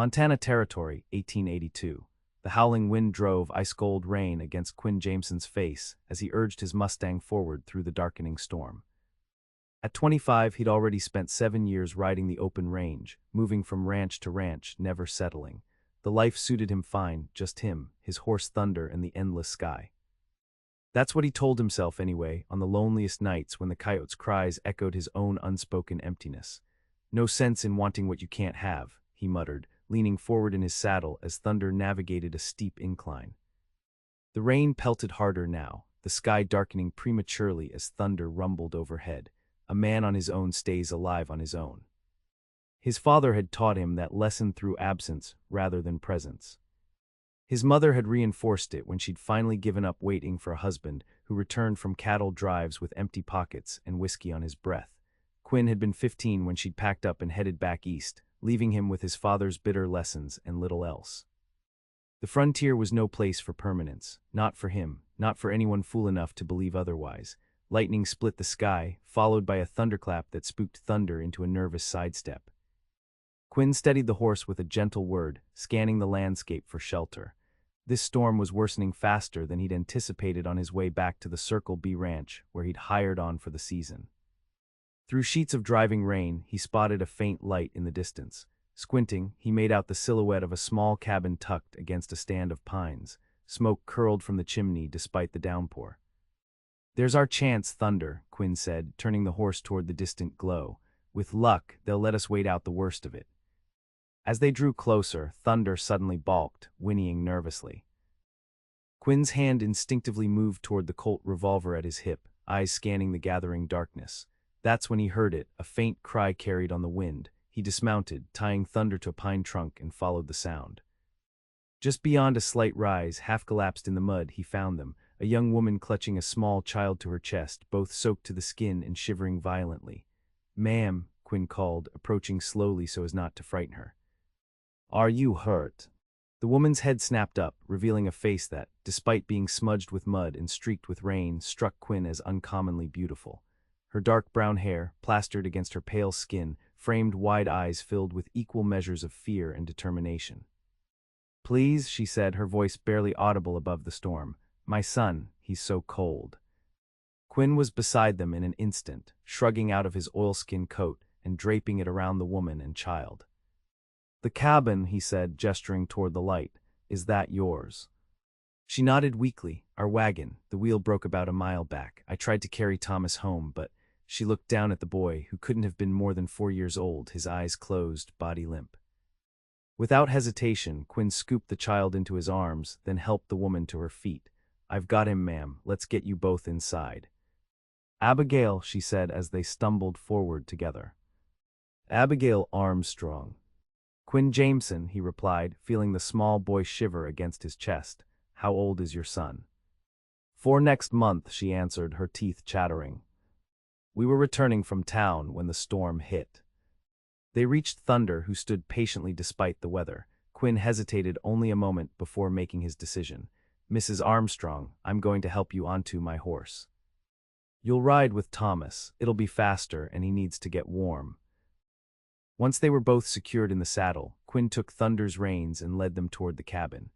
Montana Territory, 1882. The howling wind drove ice-cold rain against Quinn Jameson's face as he urged his Mustang forward through the darkening storm. At 25, he'd already spent 7 years riding the open range, moving from ranch to ranch, never settling. The life suited him fine, just him, his horse Thunder, and the endless sky. That's what he told himself anyway, on the loneliest nights when the coyote's cries echoed his own unspoken emptiness. No sense in wanting what you can't have, he muttered, leaning forward in his saddle as Thunder navigated a steep incline. The rain pelted harder now, the sky darkening prematurely as Thunder rumbled overhead. A man on his own stays alive on his own. His father had taught him that lesson through absence rather than presence. His mother had reinforced it when she'd finally given up waiting for a husband who returned from cattle drives with empty pockets and whiskey on his breath. Quinn had been 15 when she'd packed up and headed back east, leaving him with his father's bitter lessons and little else. The frontier was no place for permanence, not for him, not for anyone fool enough to believe otherwise. Lightning split the sky, followed by a thunderclap that spooked Thunder into a nervous sidestep. Quinn steadied the horse with a gentle word, scanning the landscape for shelter. This storm was worsening faster than he'd anticipated on his way back to the Circle B ranch, where he'd hired on for the season. Through sheets of driving rain, he spotted a faint light in the distance. Squinting, he made out the silhouette of a small cabin tucked against a stand of pines. Smoke curled from the chimney despite the downpour. "There's our chance, Thunder," Quinn said, turning the horse toward the distant glow. "With luck, they'll let us wait out the worst of it." As they drew closer, Thunder suddenly balked, whinnying nervously. Quinn's hand instinctively moved toward the Colt revolver at his hip, eyes scanning the gathering darkness. That's when he heard it, a faint cry carried on the wind. He dismounted, tying Thunder to a pine trunk, and followed the sound. Just beyond a slight rise, half collapsed in the mud, he found them, a young woman clutching a small child to her chest, both soaked to the skin and shivering violently. "Ma'am," Quinn called, approaching slowly so as not to frighten her. "Are you hurt?" The woman's head snapped up, revealing a face that, despite being smudged with mud and streaked with rain, struck Quinn as uncommonly beautiful. Her dark brown hair, plastered against her pale skin, framed wide eyes filled with equal measures of fear and determination. "Please," she said, her voice barely audible above the storm. "My son, he's so cold." Quinn was beside them in an instant, shrugging out of his oilskin coat and draping it around the woman and child. "The cabin," he said, gesturing toward the light, "is that yours?" She nodded weakly. "Our wagon. The wheel broke about a mile back. I tried to carry Thomas home, but—" She looked down at the boy, who couldn't have been more than 4 years old, his eyes closed, body limp. Without hesitation, Quinn scooped the child into his arms, then helped the woman to her feet. "I've got him, ma'am. Let's get you both inside." "Abigail," she said as they stumbled forward together. "Abigail Armstrong." "Quinn Jameson," he replied, feeling the small boy shiver against his chest. "How old is your son?" "4 next month," she answered, her teeth chattering. "We were returning from town when the storm hit." They reached Thunder, who stood patiently despite the weather. Quinn hesitated only a moment before making his decision. "Mrs. Armstrong, I'm going to help you onto my horse. You'll ride with Thomas. It'll be faster, and he needs to get warm." Once they were both secured in the saddle, Quinn took Thunder's reins and led them toward the cabin.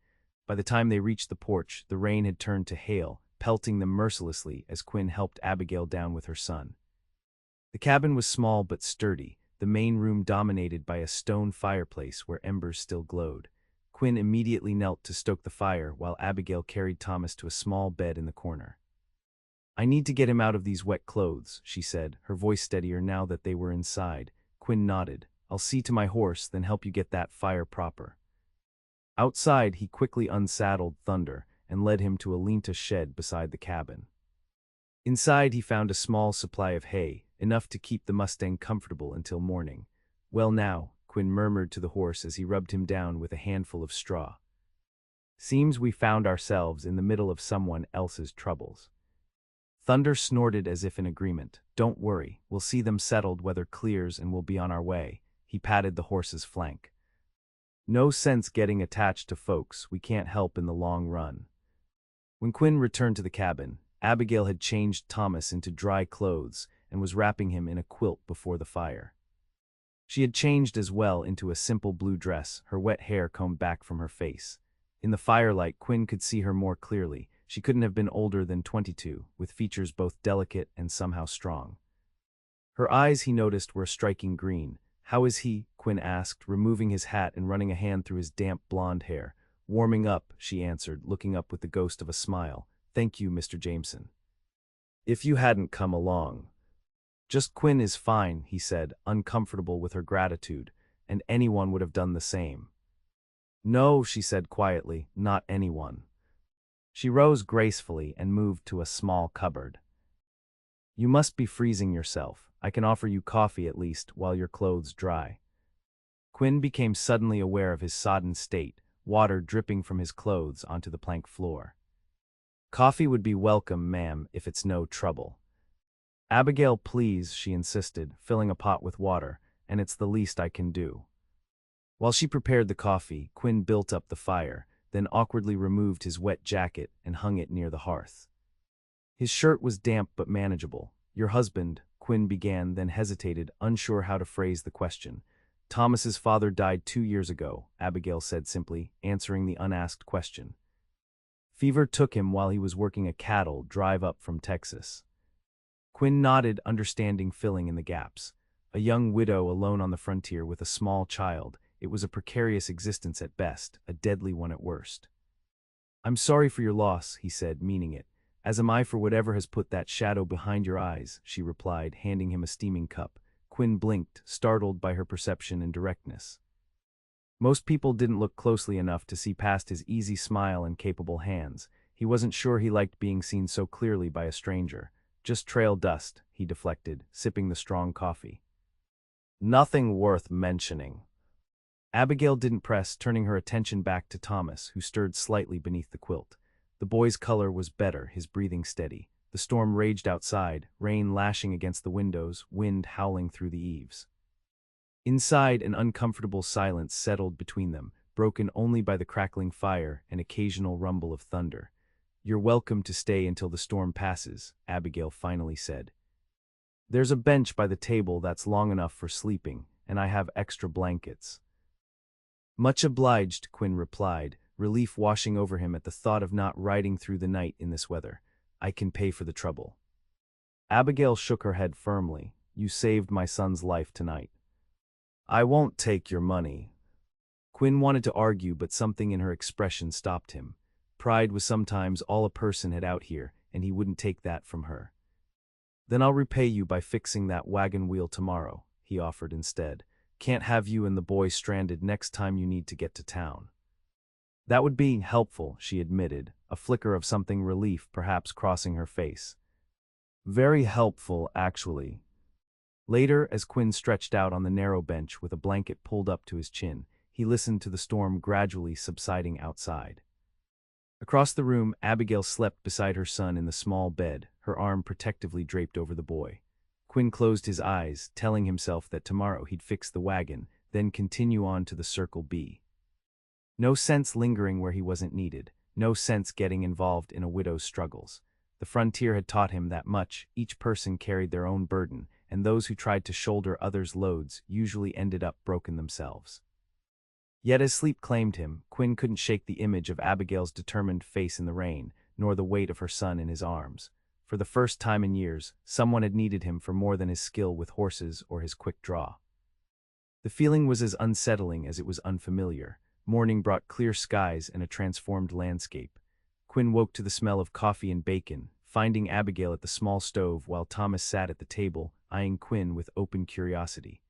By the time they reached the porch, the rain had turned to hail, pelting them mercilessly as Quinn helped Abigail down with her son. The cabin was small but sturdy, the main room dominated by a stone fireplace where embers still glowed. Quinn immediately knelt to stoke the fire while Abigail carried Thomas to a small bed in the corner. "I need to get him out of these wet clothes," she said, her voice steadier now that they were inside. Quinn nodded. "I'll see to my horse, then help you get that fire proper." Outside, he quickly unsaddled Thunder and led him to a lean-to shed beside the cabin. Inside, he found a small supply of hay, enough to keep the Mustang comfortable until morning. "Well now," Quinn murmured to the horse as he rubbed him down with a handful of straw. "Seems we found ourselves in the middle of someone else's troubles." Thunder snorted as if in agreement. "Don't worry, we'll see them settled, weather clears, and we'll be on our way." He patted the horse's flank. "No sense getting attached to folks we can't help in the long run." When Quinn returned to the cabin, Abigail had changed Thomas into dry clothes and was wrapping him in a quilt before the fire. She had changed as well into a simple blue dress, her wet hair combed back from her face. In the firelight, Quinn could see her more clearly. She couldn't have been older than 22, with features both delicate and somehow strong. Her eyes, he noticed, were a striking green. "How is he?" Quinn asked, removing his hat and running a hand through his damp blonde hair. "Warming up," she answered, looking up with the ghost of a smile. "Thank you, Mr. Jameson. If you hadn't come along." "Just Quinn is fine," he said, uncomfortable with her gratitude, "and anyone would have done the same." "No," she said quietly, "not anyone." She rose gracefully and moved to a small cupboard. "You must be freezing yourself. I can offer you coffee at least, while your clothes dry." Quinn became suddenly aware of his sodden state, water dripping from his clothes onto the plank floor. "Coffee would be welcome, ma'am, if it's no trouble." "Abigail, please," she insisted, filling a pot with water, "and it's the least I can do." While she prepared the coffee, Quinn built up the fire, then awkwardly removed his wet jacket and hung it near the hearth. His shirt was damp but manageable. "Your husband," Quinn began, then hesitated, unsure how to phrase the question. "Thomas's father died 2 years ago," Abigail said simply, answering the unasked question. "Fever took him while he was working a cattle drive up from Texas." Quinn nodded, understanding, filling in the gaps. A young widow alone on the frontier with a small child, it was a precarious existence at best, a deadly one at worst. "I'm sorry for your loss," he said, meaning it. "As am I for whatever has put that shadow behind your eyes," she replied, handing him a steaming cup. Quinn blinked, startled by her perception and directness. Most people didn't look closely enough to see past his easy smile and capable hands. He wasn't sure he liked being seen so clearly by a stranger. "Just trail dust," he deflected, sipping the strong coffee. "Nothing worth mentioning." Abigail didn't press, turning her attention back to Thomas, who stirred slightly beneath the quilt. The boy's color was better, his breathing steady. The storm raged outside, rain lashing against the windows, wind howling through the eaves. Inside, an uncomfortable silence settled between them, broken only by the crackling fire and occasional rumble of thunder. "You're welcome to stay until the storm passes," Abigail finally said. "There's a bench by the table that's long enough for sleeping, and I have extra blankets." "Much obliged," Quinn replied, relief washing over him at the thought of not riding through the night in this weather. "I can pay for the trouble." Abigail shook her head firmly. "You saved my son's life tonight." "I won't take your money." Quinn wanted to argue, but something in her expression stopped him. Pride was sometimes all a person had out here, and he wouldn't take that from her. "Then I'll repay you by fixing that wagon wheel tomorrow," he offered instead. "Can't have you and the boy stranded next time you need to get to town." "That would be helpful," she admitted, a flicker of something relief perhaps crossing her face. "Very helpful, actually." Later, as Quinn stretched out on the narrow bench with a blanket pulled up to his chin, he listened to the storm gradually subsiding outside. Across the room, Abigail slept beside her son in the small bed, her arm protectively draped over the boy. Quinn closed his eyes, telling himself that tomorrow he'd fix the wagon, then continue on to the Circle B. No sense lingering where he wasn't needed, no sense getting involved in a widow's struggles. The frontier had taught him that much. Each person carried their own burden, and those who tried to shoulder others' loads usually ended up broken themselves. Yet as sleep claimed him, Quinn couldn't shake the image of Abigail's determined face in the rain, nor the weight of her son in his arms. For the first time in years, someone had needed him for more than his skill with horses or his quick draw. The feeling was as unsettling as it was unfamiliar. Morning brought clear skies and a transformed landscape. Quinn woke to the smell of coffee and bacon, finding Abigail at the small stove while Thomas sat at the table, eyeing Quinn with open curiosity.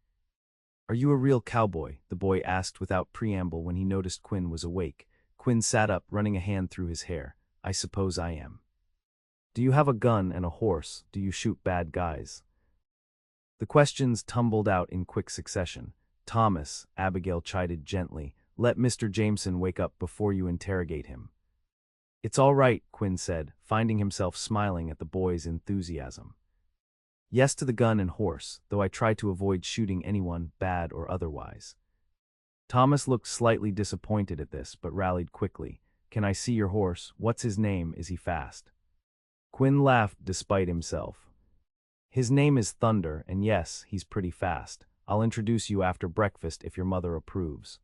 "Are you a real cowboy?" the boy asked without preamble when he noticed Quinn was awake. Quinn sat up, running a hand through his hair. "I suppose I am." "Do you have a gun and a horse? Do you shoot bad guys?" The questions tumbled out in quick succession. "Thomas," Abigail chided gently, "let Mr. Jameson wake up before you interrogate him." "It's all right," Quinn said, finding himself smiling at the boy's enthusiasm. "Yes to the gun and horse, though I try to avoid shooting anyone, bad or otherwise." Thomas looked slightly disappointed at this, but rallied quickly. "Can I see your horse? What's his name? Is he fast?" Quinn laughed despite himself. "His name is Thunder, and yes, he's pretty fast. I'll introduce you after breakfast if your mother approves.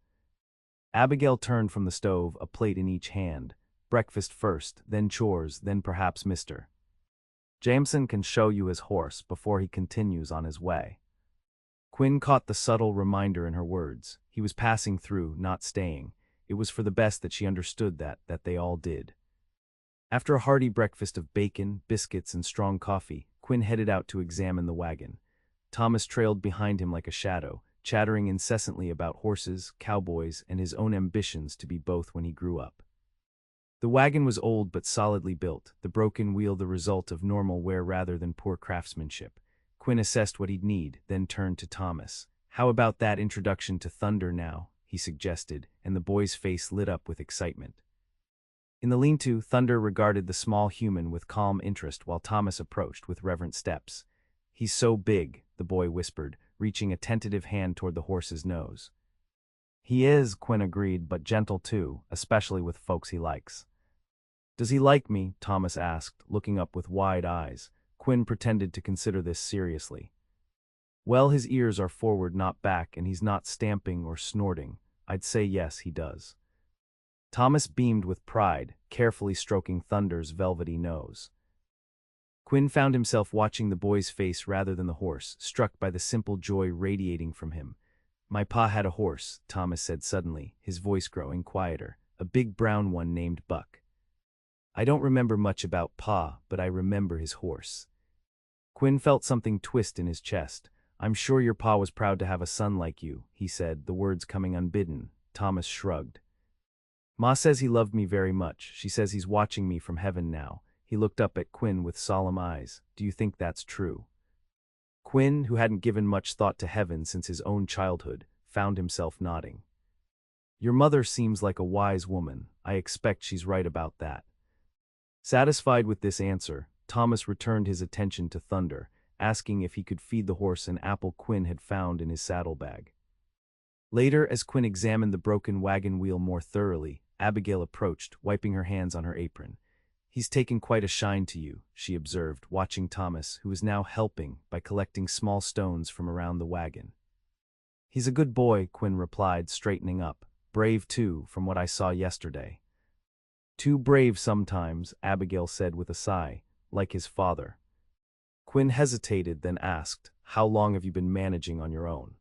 Abigail turned from the stove, a plate in each hand. Breakfast first, then chores, then perhaps Mr. Jameson can show you his horse before he continues on his way. Quinn caught the subtle reminder in her words. He was passing through, not staying. It was for the best that she understood that they all did. After a hearty breakfast of bacon, biscuits, and strong coffee, Quinn headed out to examine the wagon. Thomas trailed behind him like a shadow, chattering incessantly about horses, cowboys, and his own ambitions to be both when he grew up. The wagon was old but solidly built, the broken wheel the result of normal wear rather than poor craftsmanship. Quinn assessed what he'd need, then turned to Thomas. "How about that introduction to Thunder now?" he suggested, and the boy's face lit up with excitement. In the lean-to, Thunder regarded the small human with calm interest while Thomas approached with reverent steps. "He's so big," the boy whispered, reaching a tentative hand toward the horse's nose. "He is," Quinn agreed, "but gentle too, especially with folks he likes." "Does he like me?" Thomas asked, looking up with wide eyes. Quinn pretended to consider this seriously. "Well, his ears are forward, not back, and he's not stamping or snorting. I'd say yes, he does." Thomas beamed with pride, carefully stroking Thunder's velvety nose. Quinn found himself watching the boy's face rather than the horse, struck by the simple joy radiating from him. "My pa had a horse," Thomas said suddenly, his voice growing quieter, "a big brown one named Buck. I don't remember much about Pa, but I remember his horse." Quinn felt something twist in his chest. "I'm sure your pa was proud to have a son like you," he said, the words coming unbidden. Thomas shrugged. "Ma says he loved me very much. She says he's watching me from heaven now." He looked up at Quinn with solemn eyes. "Do you think that's true?" Quinn, who hadn't given much thought to heaven since his own childhood, found himself nodding. "Your mother seems like a wise woman. I expect she's right about that." Satisfied with this answer, Thomas returned his attention to Thunder, asking if he could feed the horse an apple Quinn had found in his saddlebag. Later, as Quinn examined the broken wagon wheel more thoroughly, Abigail approached, wiping her hands on her apron. "He's taken quite a shine to you," she observed, watching Thomas, who was now helping by collecting small stones from around the wagon. "He's a good boy," Quinn replied, straightening up. "Brave too, from what I saw yesterday." "Too brave sometimes," Abigail said with a sigh, "like his father." Quinn hesitated, then asked, "How long have you been managing on your own?"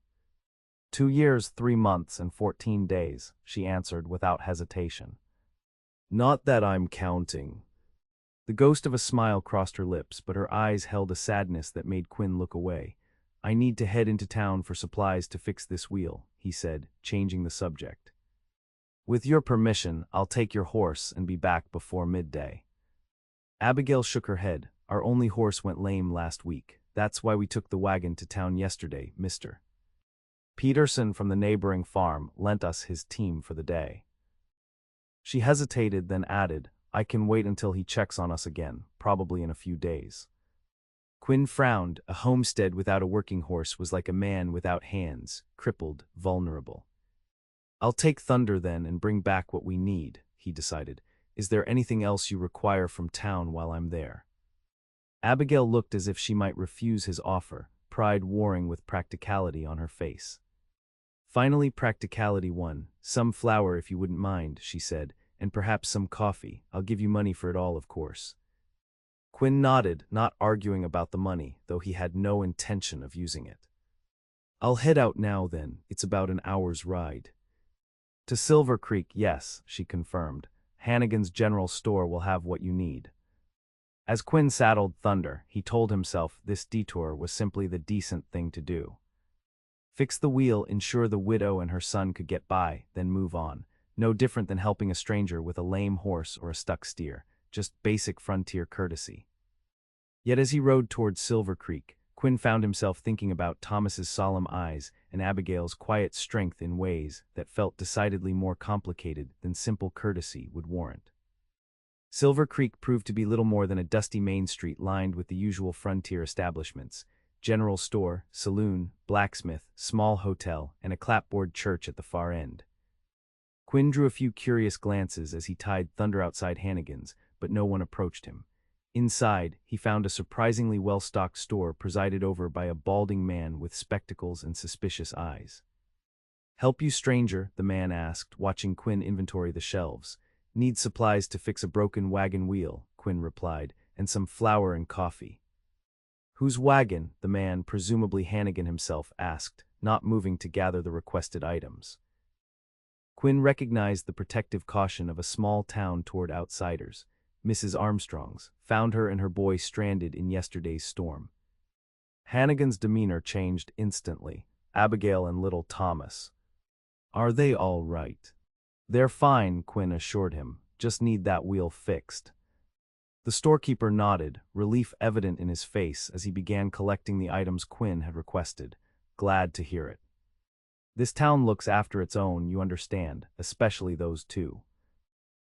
2 years, 3 months, and 14 days, she answered without hesitation. "Not that I'm counting." The ghost of a smile crossed her lips, but her eyes held a sadness that made Quinn look away. "I need to head into town for supplies to fix this wheel," he said, changing the subject. "With your permission, I'll take your horse and be back before midday." Abigail shook her head. "Our only horse went lame last week. That's why we took the wagon to town yesterday, Mr. Peterson from the neighboring farm lent us his team for the day." She hesitated, then added, "I can wait until he checks on us again, probably in a few days." Quinn frowned. A homestead without a working horse was like a man without hands, crippled, vulnerable. "I'll take Thunder then and bring back what we need," he decided. "Is there anything else you require from town while I'm there?" Abigail looked as if she might refuse his offer, pride warring with practicality on her face. Finally, practicality won. "Some flour if you wouldn't mind," she said, "and perhaps some coffee. I'll give you money for it all, of course." Quinn nodded, not arguing about the money, though he had no intention of using it. "I'll head out now then. It's about an hour's ride." "To Silver Creek, yes," she confirmed. "Hannigan's General Store will have what you need." As Quinn saddled Thunder, he told himself this detour was simply the decent thing to do. Fix the wheel, ensure the widow and her son could get by, then move on. No different than helping a stranger with a lame horse or a stuck steer, just basic frontier courtesy. Yet as he rode towards Silver Creek, Quinn found himself thinking about Thomas's solemn eyes and Abigail's quiet strength in ways that felt decidedly more complicated than simple courtesy would warrant. Silver Creek proved to be little more than a dusty main street lined with the usual frontier establishments: general store, saloon, blacksmith, small hotel, and a clapboard church at the far end. Quinn drew a few curious glances as he tied Thunder outside Hannigan's, but no one approached him. Inside, he found a surprisingly well-stocked store presided over by a balding man with spectacles and suspicious eyes. "Help you, stranger?" the man asked, watching Quinn inventory the shelves. "Need supplies to fix a broken wagon wheel," Quinn replied, "and some flour and coffee." "Whose wagon?" the man, presumably Hannigan himself, asked, not moving to gather the requested items. Quinn recognized the protective caution of a small town toward outsiders. Mrs. Armstrong's, found her and her boy stranded in yesterday's storm. Hannigan's demeanor changed instantly. "Abigail and little Thomas. Are they all right?" "They're fine," Quinn assured him. "Just need that wheel fixed." The storekeeper nodded, relief evident in his face as he began collecting the items Quinn had requested. "Glad to hear it. This town looks after its own, you understand, especially those two."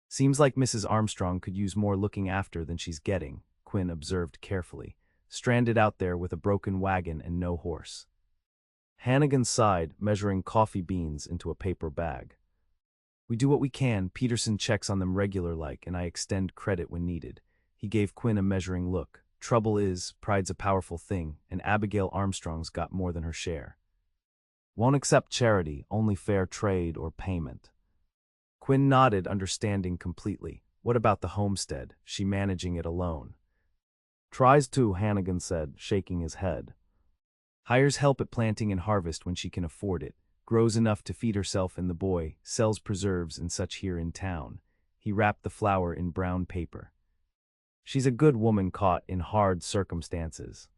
"Seems like Mrs. Armstrong could use more looking after than she's getting," Quinn observed carefully. "Stranded out there with a broken wagon and no horse." Hannigan sighed, measuring coffee beans into a paper bag. "We do what we can. Peterson checks on them regular like, and I extend credit when needed." He gave Quinn a measuring look. "Trouble is, pride's a powerful thing, and Abigail Armstrong's got more than her share. Won't accept charity, only fair trade or payment." Quinn nodded, understanding completely. "What about the homestead? She managing it alone?" "Tries to," Hannigan said, shaking his head. "Hires help at planting and harvest when she can afford it. Grows enough to feed herself and the boy, sells preserves and such here in town." He wrapped the flour in brown paper. "She's a good woman caught in hard circumstances."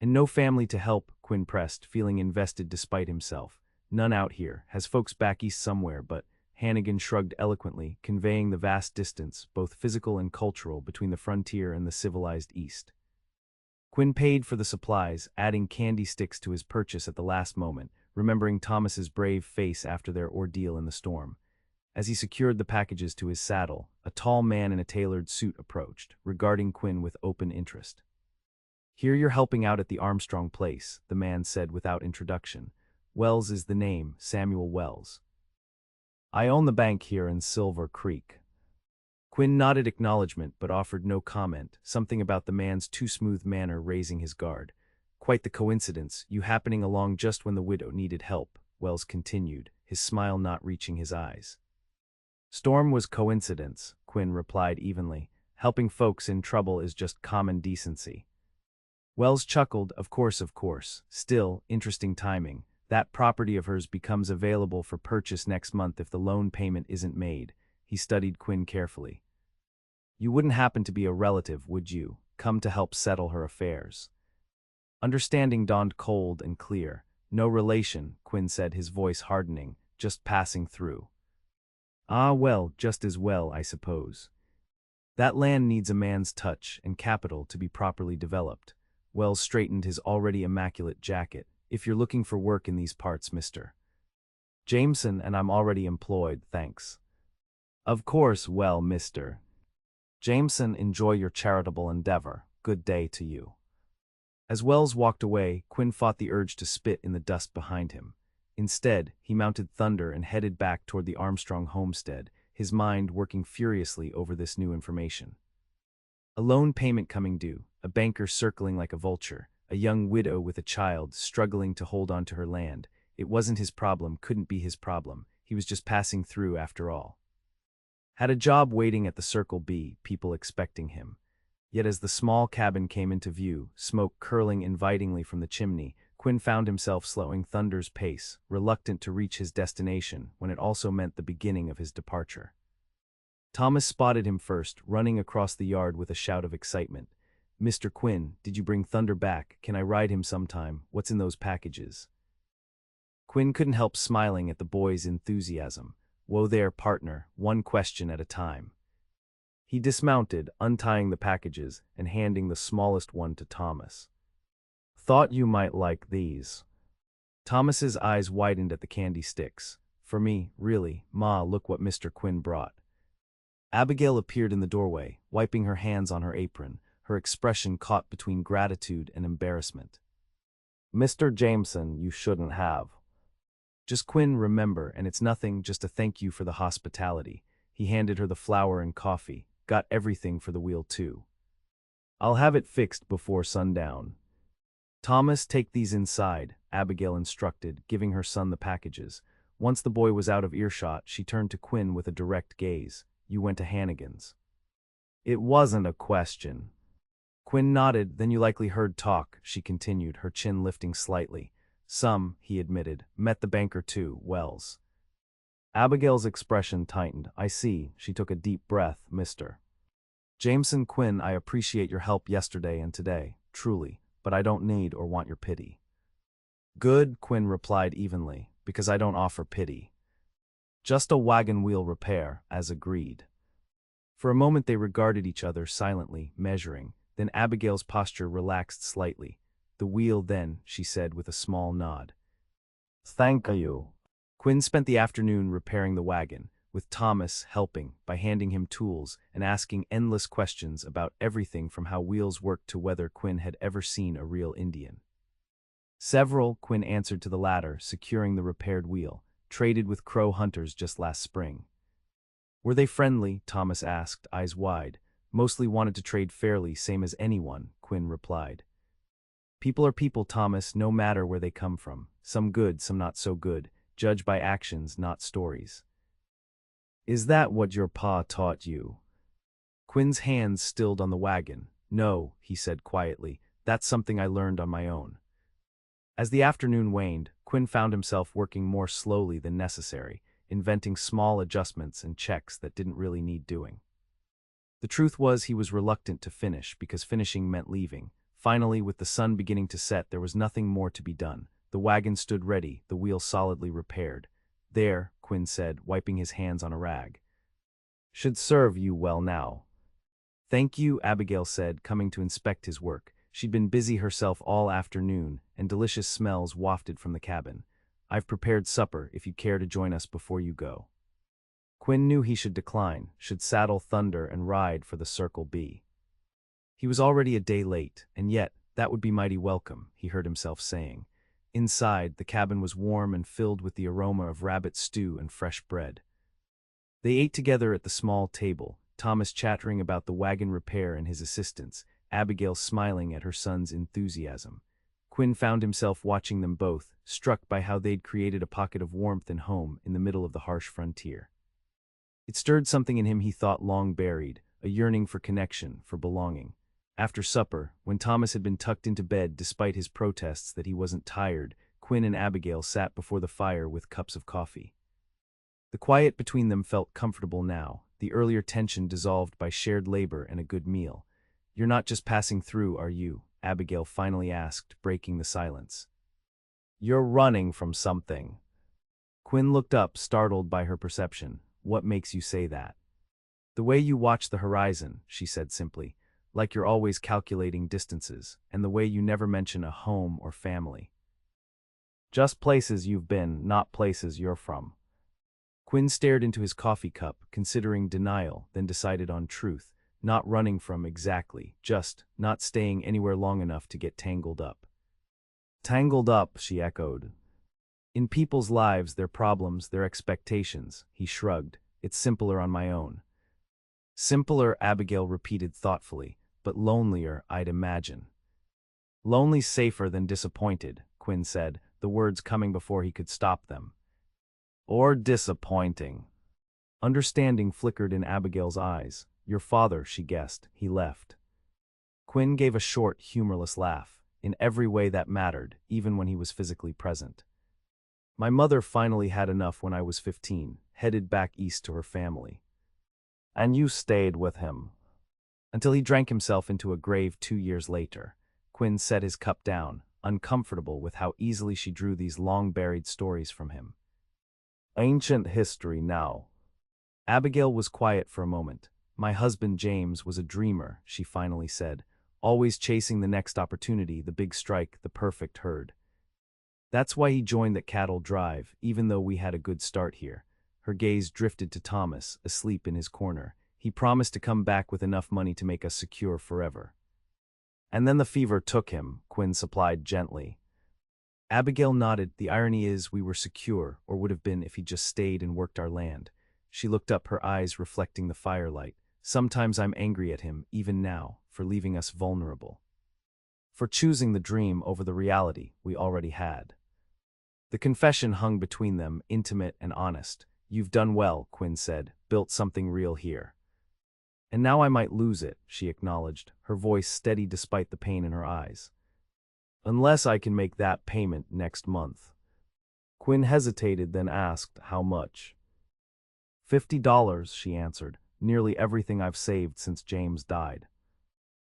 "And no family to help," Quinn pressed, feeling invested despite himself. "None out here. Has folks back east somewhere, but—" Hannigan shrugged eloquently, conveying the vast distance, both physical and cultural, between the frontier and the civilized East. Quinn paid for the supplies, adding candy sticks to his purchase at the last moment, remembering Thomas's brave face after their ordeal in the storm. As he secured the packages to his saddle, a tall man in a tailored suit approached, regarding Quinn with open interest. "Hear you're helping out at the Armstrong place," the man said without introduction. "Wells is the name, Samuel Wells. I own the bank here in Silver Creek." Quinn nodded acknowledgement but offered no comment, something about the man's too smooth manner raising his guard. "Quite the coincidence, you happening along just when the widow needed help," Wells continued, his smile not reaching his eyes. "Storm was coincidence," Quinn replied evenly. "Helping folks in trouble is just common decency." Wells chuckled. Of course. Still, interesting timing. That property of hers becomes available for purchase next month if the loan payment isn't made." He studied Quinn carefully. "You wouldn't happen to be a relative, would you, come to help settle her affairs?" Understanding dawned cold and clear. "No relation," Quinn said, his voice hardening, "just passing through." "Ah well, just as well, I suppose. That land needs a man's touch and capital to be properly developed." Wells straightened his already immaculate jacket. "If you're looking for work in these parts, Mr. Jameson, and I'm already employed, thanks." "Of course, well, Mr. Jameson, enjoy your charitable endeavor. Good day to you." As Wells walked away, Quinn fought the urge to spit in the dust behind him. Instead, he mounted Thunder and headed back toward the Armstrong homestead, his mind working furiously over this new information. A loan payment coming due, a banker circling like a vulture, a young widow with a child struggling to hold on to her land. It wasn't his problem, couldn't be his problem. He was just passing through after all. Had a job waiting at the Circle B, people expecting him. Yet as the small cabin came into view, smoke curling invitingly from the chimney, Quinn found himself slowing Thunder's pace, reluctant to reach his destination when it also meant the beginning of his departure. Thomas spotted him first, running across the yard with a shout of excitement. "Mr. Quinn, did you bring Thunder back? Can I ride him sometime? What's in those packages?" Quinn couldn't help smiling at the boy's enthusiasm. "Whoa there, partner, one question at a time." He dismounted, untying the packages and handing the smallest one to Thomas. "Thought you might like these." Thomas's eyes widened at the candy sticks. "For me, really, Ma, look what Mr. Quinn brought." Abigail appeared in the doorway, wiping her hands on her apron, her expression caught between gratitude and embarrassment. "Mr. Jameson, you shouldn't have." "Just Quinn, remember, and it's nothing, just a thank you for the hospitality." He handed her the flour and coffee. "Got everything for the wheel too." I'll have it fixed before sundown. Thomas, take these inside, Abigail instructed, giving her son the packages. Once the boy was out of earshot, she turned to Quinn with a direct gaze. You went to Hannigan's. It wasn't a question. Quinn nodded. Then you likely heard talk, she continued, her chin lifting slightly. Some, he admitted, met the banker too, Wells. Abigail's expression tightened. I see, she took a deep breath, Mr. Jameson. Quinn, I appreciate your help yesterday and today, truly, but I don't need or want your pity. Good, Quinn replied evenly, because I don't offer pity. Just a wagon wheel repair, as agreed. For a moment they regarded each other silently, measuring, then Abigail's posture relaxed slightly. The wheel then, she said with a small nod. Thank you. Quinn spent the afternoon repairing the wagon, with Thomas helping by handing him tools and asking endless questions about everything from how wheels worked to whether Quinn had ever seen a real Indian. Several, Quinn answered to the latter, securing the repaired wheel, traded with crow hunters just last spring. Were they friendly? Thomas asked, eyes wide. Mostly wanted to trade fairly, same as anyone, Quinn replied. People are people, Thomas, no matter where they come from. Some good, some not so good. Judge by actions, not stories. Is that what your pa taught you? Quinn's hands stilled on the wagon. No, he said quietly, that's something I learned on my own. As the afternoon waned, Quinn found himself working more slowly than necessary, inventing small adjustments and checks that didn't really need doing. The truth was he was reluctant to finish because finishing meant leaving. Finally, with the sun beginning to set, there was nothing more to be done. The wagon stood ready, the wheel solidly repaired. There, Quinn said, wiping his hands on a rag. Should serve you well now. Thank you, Abigail said, coming to inspect his work. She'd been busy herself all afternoon, and delicious smells wafted from the cabin. I've prepared supper if you care to join us before you go. Quinn knew he should decline, should saddle Thunder and ride for the Circle B. He was already a day late, and yet, that would be mighty welcome, he heard himself saying. Inside, the cabin was warm and filled with the aroma of rabbit stew and fresh bread. They ate together at the small table, Thomas chattering about the wagon repair and his assistance, Abigail smiling at her son's enthusiasm. Quinn found himself watching them both, struck by how they'd created a pocket of warmth and home in the middle of the harsh frontier. It stirred something in him he thought long buried, a yearning for connection, for belonging. After supper, when Thomas had been tucked into bed despite his protests that he wasn't tired, Quinn and Abigail sat before the fire with cups of coffee. The quiet between them felt comfortable now, the earlier tension dissolved by shared labor and a good meal. You're not just passing through, are you? Abigail finally asked, breaking the silence. You're running from something. Quinn looked up, startled by her perception. What makes you say that? The way you watch the horizon, she said simply, like you're always calculating distances, and the way you never mention a home or family. Just places you've been, not places you're from. Quinn stared into his coffee cup, considering denial, then decided on truth. Not running from exactly, just not staying anywhere long enough to get tangled up. Tangled up, she echoed. In people's lives, their problems, their expectations, he shrugged. It's simpler on my own. Simpler, Abigail repeated thoughtfully, but lonelier, I'd imagine. Lonely safer than disappointed, Quinn said, the words coming before he could stop them. Or disappointing. Understanding flickered in Abigail's eyes. Your father, she guessed, he left. Quinn gave a short, humorless laugh. In every way that mattered, even when he was physically present. My mother finally had enough when I was 15, headed back east to her family. And you stayed with him? Until he drank himself into a grave 2 years later. Quinn set his cup down, uncomfortable with how easily she drew these long-buried stories from him. Ancient history now. Abigail was quiet for a moment. My husband James was a dreamer, she finally said, always chasing the next opportunity, the big strike, the perfect herd. That's why he joined that cattle drive, even though we had a good start here. Her gaze drifted to Thomas, asleep in his corner. He promised to come back with enough money to make us secure forever. And then the fever took him, Quinn supplied gently. Abigail nodded. The irony is we were secure, or would have been if he just stayed and worked our land. She looked up, her eyes reflecting the firelight. Sometimes I'm angry at him, even now, for leaving us vulnerable. For choosing the dream over the reality we already had. The confession hung between them, intimate and honest. You've done well, Quinn said, built something real here. And now I might lose it, she acknowledged, her voice steady despite the pain in her eyes. Unless I can make that payment next month. Quinn hesitated, then asked, how much? $50, she answered, nearly everything I've saved since James died.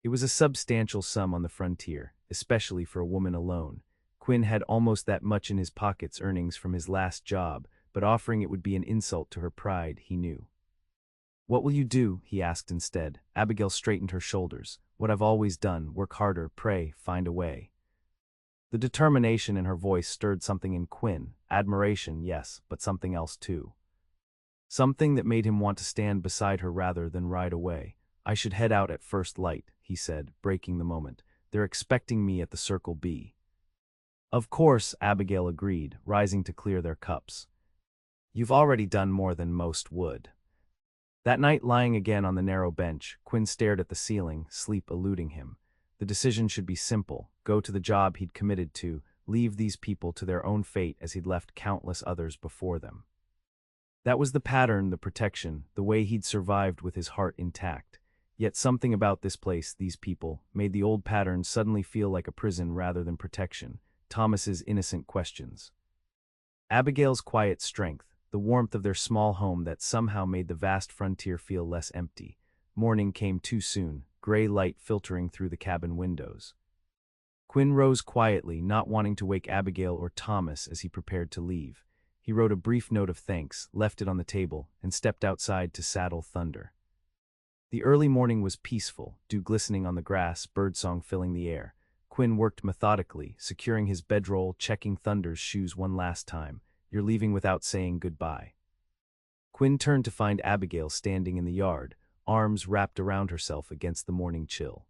It was a substantial sum on the frontier, especially for a woman alone. Quinn had almost that much in his pocket's earnings from his last job, but offering it would be an insult to her pride, he knew. What will you do? He asked instead. Abigail straightened her shoulders. What I've always done, work harder, pray, find a way. The determination in her voice stirred something in Quinn. Admiration, yes, but something else too. Something that made him want to stand beside her rather than ride away. I should head out at first light, he said, breaking the moment. They're expecting me at the Circle B. Of course, Abigail agreed, rising to clear their cups. You've already done more than most would. That night, lying again on the narrow bench, Quinn stared at the ceiling, sleep eluding him. The decision should be simple: go to the job he'd committed to, leave these people to their own fate as he'd left countless others before them. That was the pattern, the protection, the way he'd survived with his heart intact. Yet something about this place, these people, made the old pattern suddenly feel like a prison rather than protection. Thomas's innocent questions. Abigail's quiet strength, the warmth of their small home that somehow made the vast frontier feel less empty. Morning came too soon, gray light filtering through the cabin windows. Quinn rose quietly, not wanting to wake Abigail or Thomas as he prepared to leave. He wrote a brief note of thanks, left it on the table, and stepped outside to saddle Thunder. The early morning was peaceful, dew glistening on the grass, birdsong filling the air. Quinn worked methodically, securing his bedroll, checking Thunder's shoes one last time. You're leaving without saying goodbye. Quinn turned to find Abigail standing in the yard, arms wrapped around herself against the morning chill.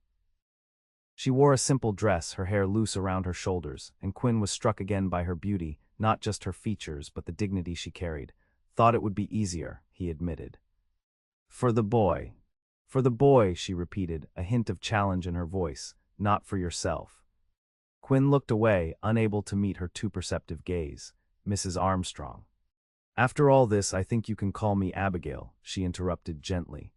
She wore a simple dress, her hair loose around her shoulders, and Quinn was struck again by her beauty, not just her features but the dignity she carried. Thought it would be easier, he admitted. For the boy. For the boy, she repeated, a hint of challenge in her voice. Not for yourself. Quinn looked away, unable to meet her too perceptive gaze. Mrs. Armstrong. After all this, I think you can call me Abigail, she interrupted gently.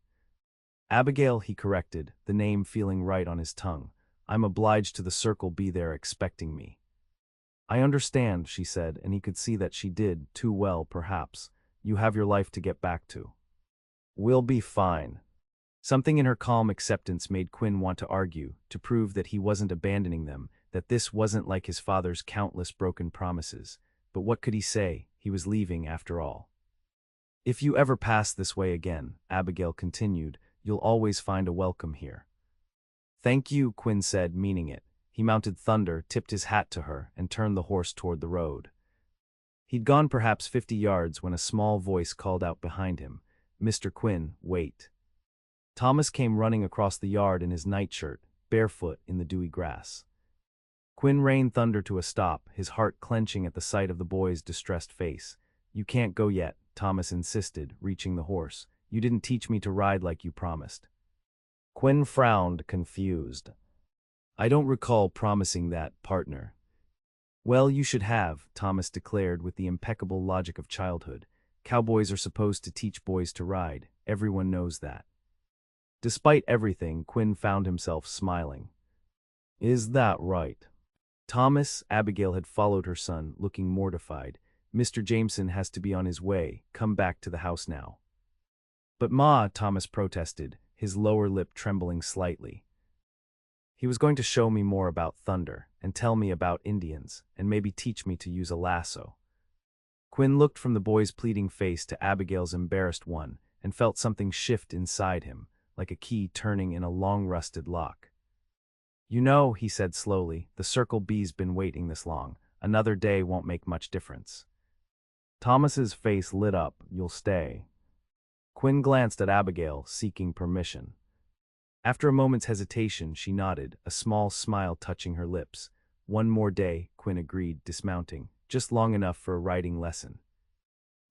Abigail, he corrected, the name feeling right on his tongue. I'm obliged to the Circle B, they're expecting me. I understand, she said, and he could see that she did, too well perhaps. You have your life to get back to. We'll be fine. Something in her calm acceptance made Quinn want to argue, to prove that he wasn't abandoning them, that this wasn't like his father's countless broken promises. But what could he say? He was leaving after all. If you ever pass this way again, Abigail continued, you'll always find a welcome here. Thank you, Quinn said, meaning it. He mounted Thunder, tipped his hat to her, and turned the horse toward the road. He'd gone perhaps 50 yards when a small voice called out behind him, Mr. Quinn, wait. Thomas came running across the yard in his nightshirt, barefoot in the dewy grass. Quinn reined Thunder to a stop, his heart clenching at the sight of the boy's distressed face. You can't go yet, Thomas insisted, reaching the horse. You didn't teach me to ride like you promised. Quinn frowned, confused. I don't recall promising that, partner. Well, you should have, Thomas declared with the impeccable logic of childhood. Cowboys are supposed to teach boys to ride. Everyone knows that. Despite everything, Quinn found himself smiling. Is that right? Thomas, Abigail had followed her son, looking mortified. Mr. Jameson has to be on his way. Come back to the house now. But Ma, Thomas protested, his lower lip trembling slightly. He was going to show me more about Thunder, and tell me about Indians, and maybe teach me to use a lasso. Quinn looked from the boy's pleading face to Abigail's embarrassed one, and felt something shift inside him, like a key turning in a long-rusted lock. You know, he said slowly, the Circle B's been waiting this long. Another day won't make much difference. Thomas's face lit up. You'll stay. Quinn glanced at Abigail, seeking permission. After a moment's hesitation, she nodded, a small smile touching her lips. One more day, Quinn agreed, dismounting, just long enough for a riding lesson.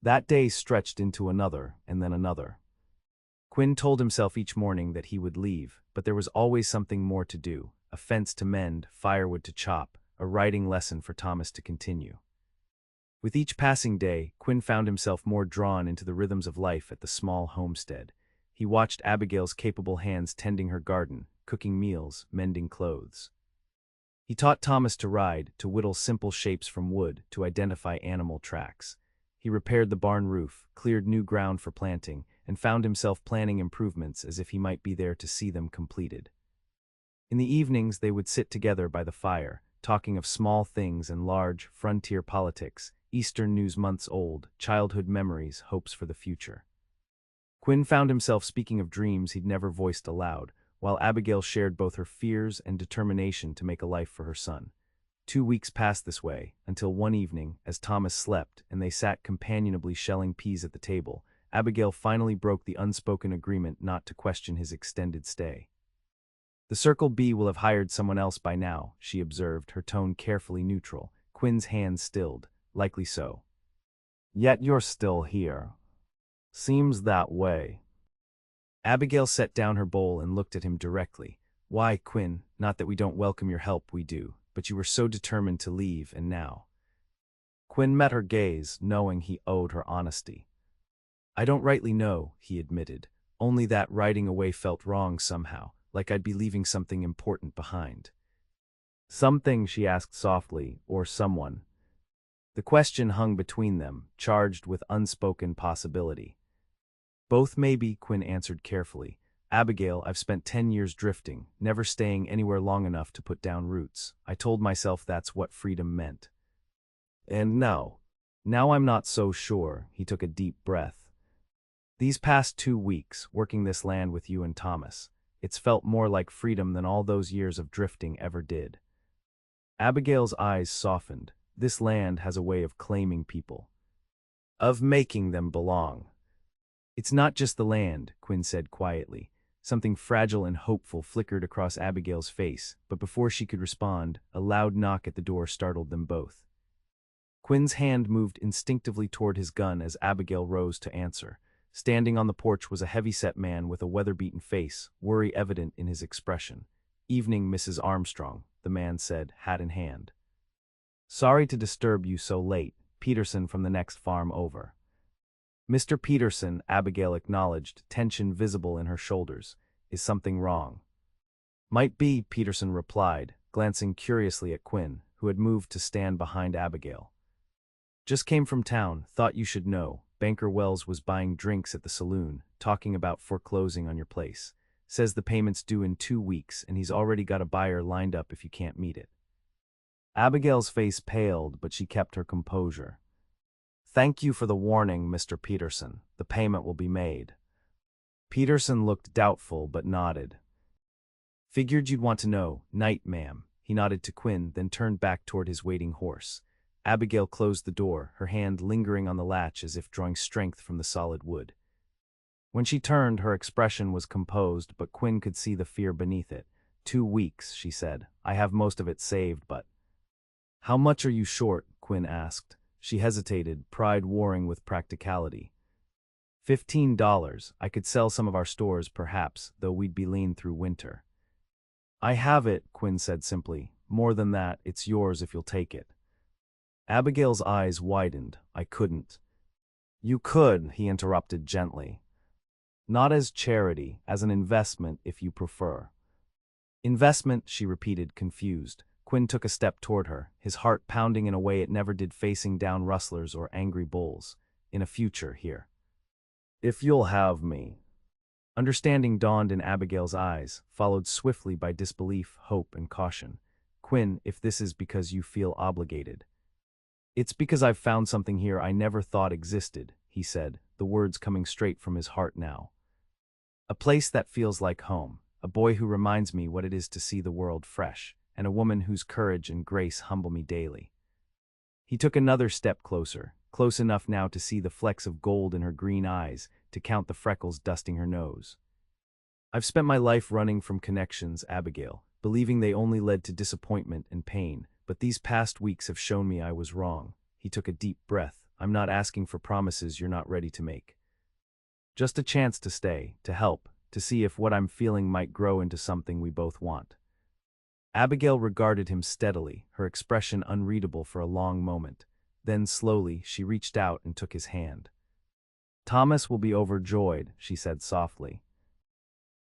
That day stretched into another, and then another. Quinn told himself each morning that he would leave, but there was always something more to do: a fence to mend, firewood to chop, a writing lesson for Thomas to continue. With each passing day, Quinn found himself more drawn into the rhythms of life at the small homestead. He watched Abigail's capable hands tending her garden, cooking meals, mending clothes. He taught Thomas to ride, to whittle simple shapes from wood, to identify animal tracks. He repaired the barn roof, cleared new ground for planting, and found himself planning improvements as if he might be there to see them completed. In the evenings they would sit together by the fire, talking of small things and large, frontier politics, Eastern news months old, childhood memories, hopes for the future. Quinn found himself speaking of dreams he'd never voiced aloud, while Abigail shared both her fears and determination to make a life for her son. 2 weeks passed this way, until one evening, as Thomas slept and they sat companionably shelling peas at the table, Abigail finally broke the unspoken agreement not to question his extended stay. "The Circle B will have hired someone else by now," she observed, her tone carefully neutral. Quinn's hands stilled. "Likely so." "Yet you're still here." "Seems that way." Abigail set down her bowl and looked at him directly. "Why, Quinn, not that we don't welcome your help, we do, but you were so determined to leave, and now." Quinn met her gaze, knowing he owed her honesty. "I don't rightly know," he admitted, "only that riding away felt wrong somehow, like I'd be leaving something important behind." "Something?" she asked softly, "or someone?" The question hung between them, charged with unspoken possibility. "Both maybe," Quinn answered carefully. "Abigail, I've spent 10 years drifting, never staying anywhere long enough to put down roots. I told myself that's what freedom meant. And now? Now I'm not so sure." He took a deep breath. "These past 2 weeks, working this land with you and Thomas, it's felt more like freedom than all those years of drifting ever did." Abigail's eyes softened. "This land has a way of claiming people. Of making them belong." "It's not just the land," Quinn said quietly. Something fragile and hopeful flickered across Abigail's face, but before she could respond, a loud knock at the door startled them both. Quinn's hand moved instinctively toward his gun as Abigail rose to answer. Standing on the porch was a heavy-set man with a weather-beaten face, worry evident in his expression. "Evening, Mrs. Armstrong," the man said, hat in hand. "Sorry to disturb you so late. Peterson from the next farm over." "Mr. Peterson," Abigail acknowledged, tension visible in her shoulders. "Is something wrong?" "Might be," Peterson replied, glancing curiously at Quinn, who had moved to stand behind Abigail. "Just came from town, thought you should know. Banker Wells was buying drinks at the saloon, talking about foreclosing on your place. Says the payment's due in 2 weeks and he's already got a buyer lined up if you can't meet it." Abigail's face paled, but she kept her composure. "Thank you for the warning, Mr. Peterson. The payment will be made." Peterson looked doubtful but nodded. "Figured you'd want to know. Night, ma'am." He nodded to Quinn, then turned back toward his waiting horse. Abigail closed the door, her hand lingering on the latch as if drawing strength from the solid wood. When she turned, her expression was composed, but Quinn could see the fear beneath it. 2 weeks, she said. "I have most of it saved, but—" "How much are you short?" Quinn asked. She hesitated, pride warring with practicality. $15. I could sell some of our stores, perhaps, though we'd be lean through winter." "I have it," Quinn said simply. "More than that, it's yours if you'll take it." Abigail's eyes widened. "I couldn't." "You could," he interrupted gently. "Not as charity, as an investment, if you prefer." "Investment," she repeated, confused. Quinn took a step toward her, his heart pounding in a way it never did facing down rustlers or angry bulls. "In a future here." "If you'll have me." Understanding dawned in Abigail's eyes, followed swiftly by disbelief, hope, and caution. "Quinn, if this is because you feel obligated." "It's because I've found something here I never thought existed," he said, the words coming straight from his heart now. "A place that feels like home, a boy who reminds me what it is to see the world fresh, and a woman whose courage and grace humble me daily." He took another step closer, close enough now to see the flecks of gold in her green eyes, to count the freckles dusting her nose. "I've spent my life running from connections, Abigail, believing they only led to disappointment and pain, but these past weeks have shown me I was wrong." He took a deep breath. "I'm not asking for promises you're not ready to make. Just a chance to stay, to help, to see if what I'm feeling might grow into something we both want. Abigail regarded him steadily, her expression unreadable for a long moment. Then slowly, she reached out and took his hand. Thomas will be overjoyed, she said softly.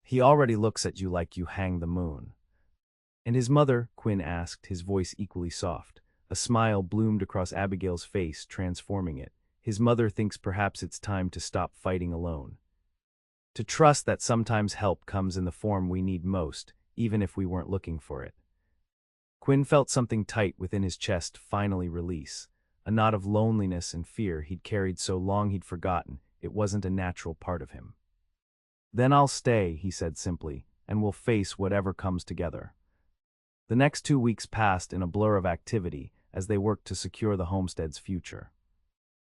He already looks at you like you hang the moon. And his mother? Quinn asked, his voice equally soft. A smile bloomed across Abigail's face, transforming it. His mother thinks perhaps it's time to stop fighting alone. To trust that sometimes help comes in the form we need most, even if we weren't looking for it. Quinn felt something tight within his chest finally release, a knot of loneliness and fear he'd carried so long he'd forgotten it wasn't a natural part of him. Then I'll stay, he said simply, and we'll face whatever comes together. The next 2 weeks passed in a blur of activity as they worked to secure the homestead's future.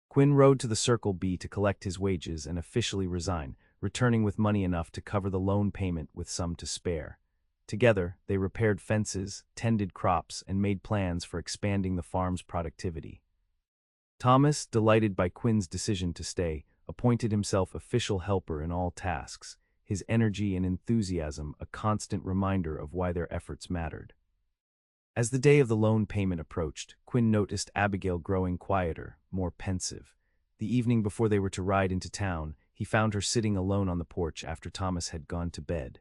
Quinn rode to the Circle B to collect his wages and officially resign, returning with money enough to cover the loan payment with some to spare. Together, they repaired fences, tended crops, and made plans for expanding the farm's productivity. Thomas, delighted by Quinn's decision to stay, appointed himself official helper in all tasks, his energy and enthusiasm a constant reminder of why their efforts mattered. As the day of the loan payment approached, Quinn noticed Abigail growing quieter, more pensive. The evening before they were to ride into town, he found her sitting alone on the porch after Thomas had gone to bed.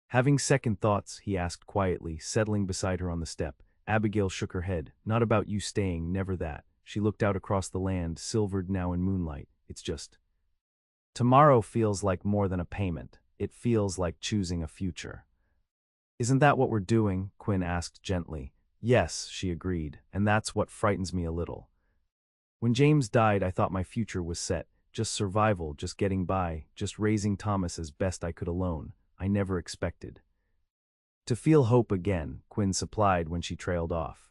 Having second thoughts, he asked quietly, settling beside her on the step. Abigail shook her head. Not about you staying, never that. She looked out across the land, silvered now in moonlight. It's just. Tomorrow feels like more than a payment. It feels like choosing a future. Isn't that what we're doing? Quinn asked gently. Yes, she agreed, and that's what frightens me a little. When James died, I thought my future was set. Just survival, just getting by, just raising Thomas as best I could alone. I never expected to feel hope again, Quinn supplied when she trailed off.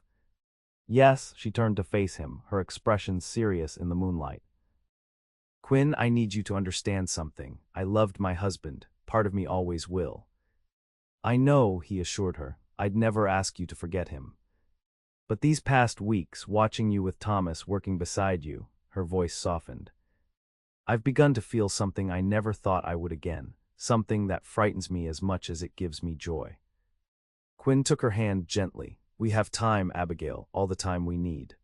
Yes, she turned to face him, her expression serious in the moonlight. Quinn, I need you to understand something. I loved my husband. Part of me always will. I know, he assured her. I'd never ask you to forget him. But these past weeks, watching you with Thomas working beside you, her voice softened. I've begun to feel something I never thought I would again, something that frightens me as much as it gives me joy. Quinn took her hand gently. We have time, Abigail, all the time we need.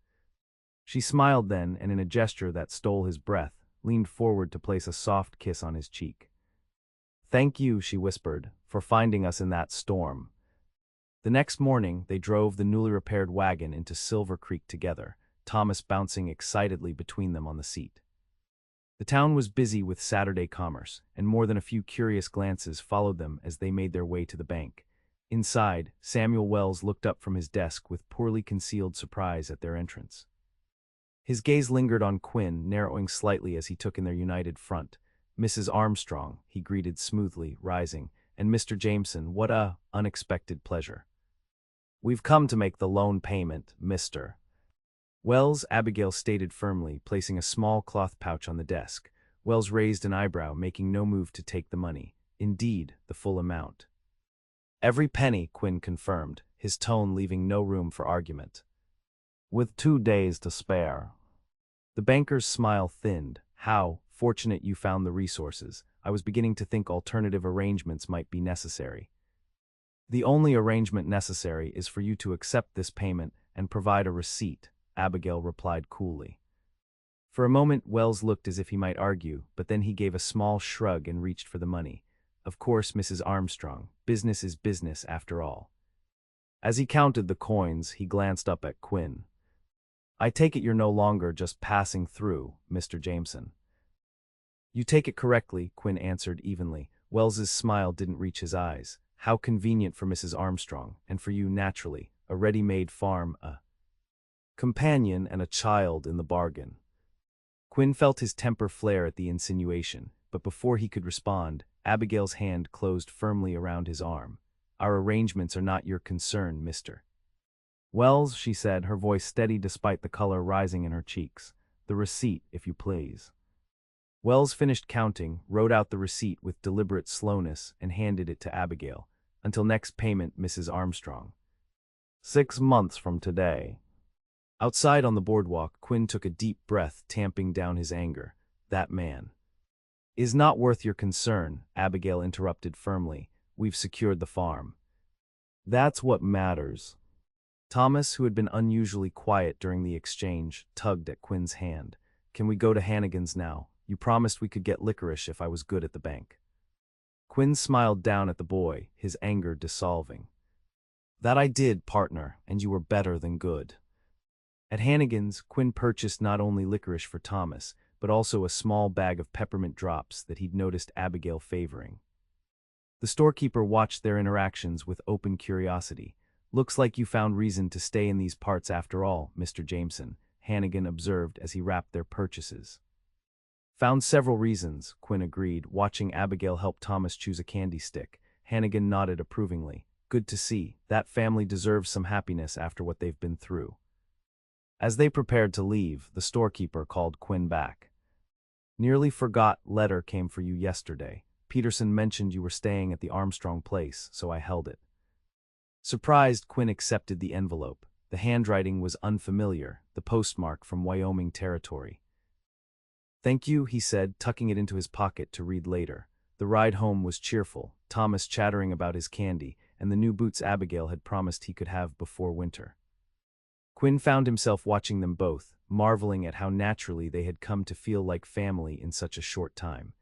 She smiled then, and in a gesture that stole his breath, leaned forward to place a soft kiss on his cheek. Thank you, she whispered, for finding us in that storm. The next morning, they drove the newly repaired wagon into Silver Creek together, Thomas bouncing excitedly between them on the seat. The town was busy with Saturday commerce, and more than a few curious glances followed them as they made their way to the bank. Inside, Samuel Wells looked up from his desk with poorly concealed surprise at their entrance. His gaze lingered on Quinn, narrowing slightly as he took in their united front. Mrs. Armstrong, he greeted smoothly, rising, and Mr. Jameson, what a unexpected pleasure. We've come to make the loan payment, Mr. Wells, Abigail stated firmly, placing a small cloth pouch on the desk. Wells raised an eyebrow, making no move to take the money. Indeed, the full amount. Every penny, Quinn confirmed, his tone leaving no room for argument. With 2 days to spare. The banker's smile thinned. How fortunate you found the resources. I was beginning to think alternative arrangements might be necessary. The only arrangement necessary is for you to accept this payment and provide a receipt, Abigail replied coolly. For a moment, Wells looked as if he might argue, but then he gave a small shrug and reached for the money. Of course, Mrs. Armstrong, business is business after all. As he counted the coins, he glanced up at Quinn. I take it you're no longer just passing through, Mr. Jameson. You take it correctly, Quinn answered evenly. Wells's smile didn't reach his eyes. How convenient for Mrs. Armstrong, and for you naturally, a ready-made farm, a companion and a child in the bargain. Quinn felt his temper flare at the insinuation, but before he could respond, Abigail's hand closed firmly around his arm. Our arrangements are not your concern, Mr. Wells, she said, her voice steady despite the color rising in her cheeks. The receipt, if you please. Wells finished counting, wrote out the receipt with deliberate slowness, and handed it to Abigail. Until next payment, Mrs. Armstrong. 6 months from today. Outside on the boardwalk, Quinn took a deep breath, tamping down his anger. That man. Is not worth your concern, Abigail interrupted firmly. We've secured the farm. That's what matters. Thomas, who had been unusually quiet during the exchange, tugged at Quinn's hand. Can we go to Hannigan's now? You promised we could get licorice if I was good at the bank. Quinn smiled down at the boy, his anger dissolving. That I did, partner, and you were better than good. At Hannigan's, Quinn purchased not only licorice for Thomas, but also a small bag of peppermint drops that he'd noticed Abigail favoring. The storekeeper watched their interactions with open curiosity. Looks like you found reason to stay in these parts after all, Mr. Jameson, Hannigan observed as he wrapped their purchases. Found several reasons, Quinn agreed, watching Abigail help Thomas choose a candy stick. Hannigan nodded approvingly. Good to see. That family deserves some happiness after what they've been through. As they prepared to leave, the storekeeper called Quinn back. Nearly forgot, letter came for you yesterday. Peterson mentioned you were staying at the Armstrong place, so I held it. Surprised, Quinn accepted the envelope. The handwriting was unfamiliar, the postmark from Wyoming territory. Thank you, he said, tucking it into his pocket to read later. The ride home was cheerful, Thomas chattering about his candy, and the new boots Abigail had promised he could have before winter. Quinn found himself watching them both, marveling at how naturally they had come to feel like family in such a short time.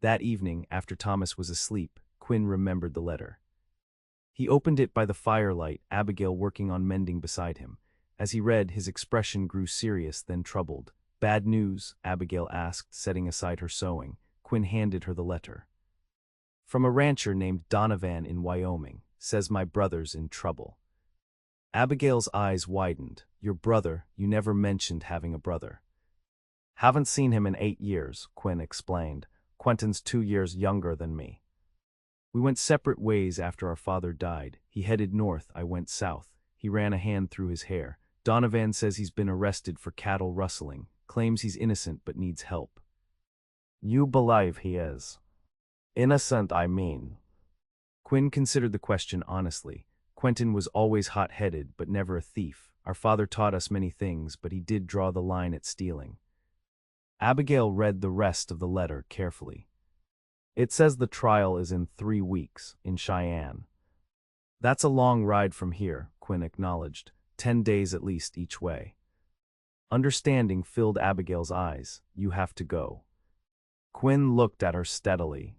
That evening, after Thomas was asleep, Quinn remembered the letter. He opened it by the firelight, Abigail working on mending beside him. As he read, his expression grew serious, then troubled. Bad news? Abigail asked, setting aside her sewing. Quinn handed her the letter. From a rancher named Donovan in Wyoming. Says my brother's in trouble. Abigail's eyes widened. Your brother? You never mentioned having a brother. Haven't seen him in 8 years, Quinn explained. Quentin's 2 years younger than me. We went separate ways after our father died. He headed north, I went south. He ran a hand through his hair. Donovan says he's been arrested for cattle rustling. Claims he's innocent but needs help. You believe he is? Innocent, I mean. Quinn considered the question honestly. Quentin was always hot-headed, but never a thief. Our father taught us many things, but he did draw the line at stealing. Abigail read the rest of the letter carefully. It says the trial is in 3 weeks, in Cheyenne. That's a long ride from here, Quinn acknowledged. 10 days at least each way. Understanding filled Abigail's eyes. You have to go. Quinn looked at her steadily.